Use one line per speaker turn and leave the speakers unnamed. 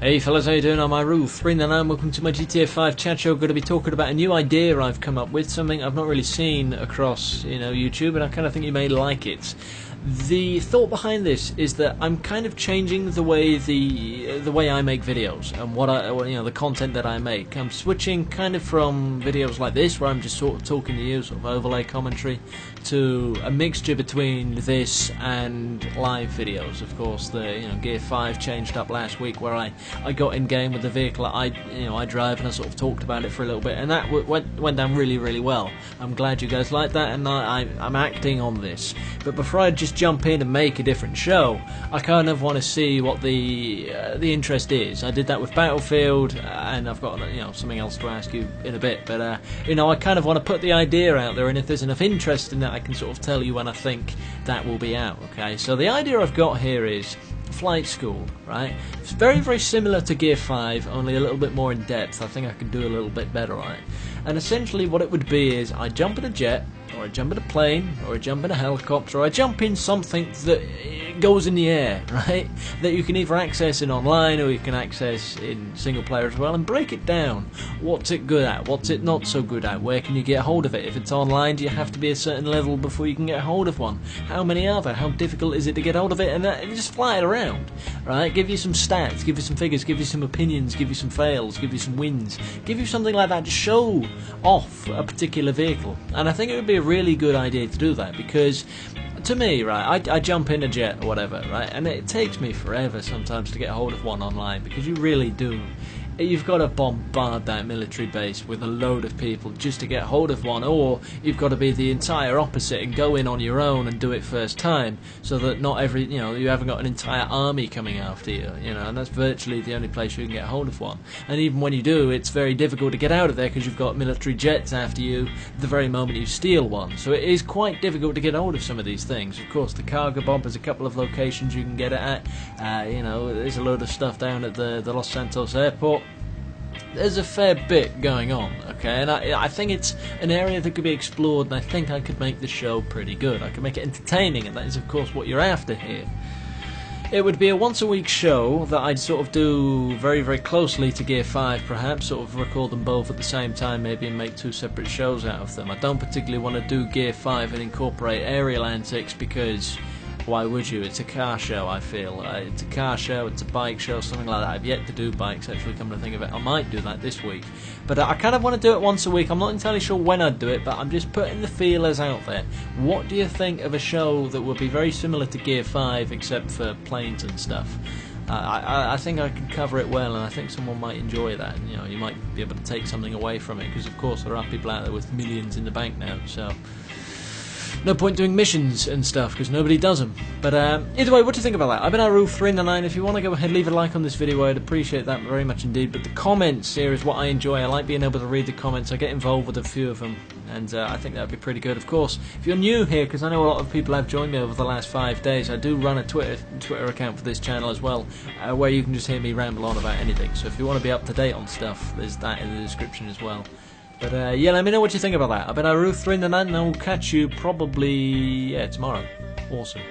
Hey fellas, how you doing? I'm Rule399, welcome to my GTA 5 chat show. Going to be talking about a new idea I've come up with, something I've not really seen across, YouTube, and I kind of think you may like it. The thought behind this is that I'm kind of changing the way I make videos and the content that I make. I'm switching kind of from videos like this, where I'm just sort of talking to you, sort of overlay commentary, to a mixture between this and live videos. Of course, the Gear 5 changed up last week, where I got in game with the vehicle that I drive, and I sort of talked about it for a little bit, and that went down really well. I'm glad you guys like that, and I'm acting on this. But before I just jump in and make a different show, I kind of want to see what the interest is. I did that with Battlefield, and I've got something else to ask you in a bit. But I kind of want to put the idea out there, and if there's enough interest in that, I can sort of tell you when I think that will be out. Okay, so the idea I've got here is flight school, right? It's very similar to Gear 5, only a little bit more in depth. I think I can do a little bit better on it. And essentially what it would be is I jump in a jet, or I jump in a plane, or I jump in a helicopter, or I jump in something that goes in the air, right? That you can either access in online, or you can access in single player as well, and break it down. What's it good at? What's it not so good at? Where can you get hold of it? If it's online, do you have to be a certain level before you can get hold of one? How many are there? How difficult is it to get hold of it? And just fly it around, right? Give you some stats, give you some figures, give you some opinions, give you some fails, give you some wins, give you something like that to show off a particular vehicle. And I think it would be a really good idea to do that, because to me, right, I jump in a jet or whatever, right, and it takes me forever sometimes to get hold of one online, because you really do. You've got to bombard that military base with a load of people just to get hold of one, or you've got to be the entire opposite and go in on your own and do it first time, so that not every, you haven't got an entire army coming after you, and that's virtually the only place you can get hold of one. And even when you do, it's very difficult to get out of there, because you've got military jets after you the very moment you steal one. So it is quite difficult to get hold of some of these things. Of course, the cargo bomb has a couple of locations you can get it at. There's a load of stuff down at the Los Santos airport. There's a fair bit going on, okay, and I think it's an area that could be explored, and I think I could make the show pretty good. I could make it entertaining, and that is of course what you're after here. It would be a once-a-week show that I'd sort of do very closely to Gear 5, perhaps, sort of record them both at the same time maybe, and make two separate shows out of them. I don't particularly want to do Gear 5 and incorporate aerial antics, because why would you? It's a car show, I feel. It's a car show, it's a bike show, something like that. I've yet to do bikes, actually, come to think of it. I might do that this week. But I kind of want to do it once a week. I'm not entirely sure when I'd do it, but I'm just putting the feelers out there. What do you think of a show that would be very similar to Gear 5, except for planes and stuff? I think I can cover it well, and I think someone might enjoy that. You might be able to take something away from it, because of course there are people out there with millions in the bank now, so no point doing missions and stuff, because nobody does them. But either way, what do you think about that? I've been Rule399. If you want to go ahead, leave a like on this video, I'd appreciate that very much indeed. But the comments here is what I enjoy. I like being able to read the comments. I get involved with a few of them, and I think that would be pretty good. Of course, if you're new here, because I know a lot of people have joined me over the last 5 days, I do run a Twitter account for this channel as well, where you can just hear me ramble on about anything. So if you want to be up to date on stuff, there's that in the description as well. But yeah, let me know what you think about that. I've been Rule399, and I will catch you probably tomorrow. Awesome.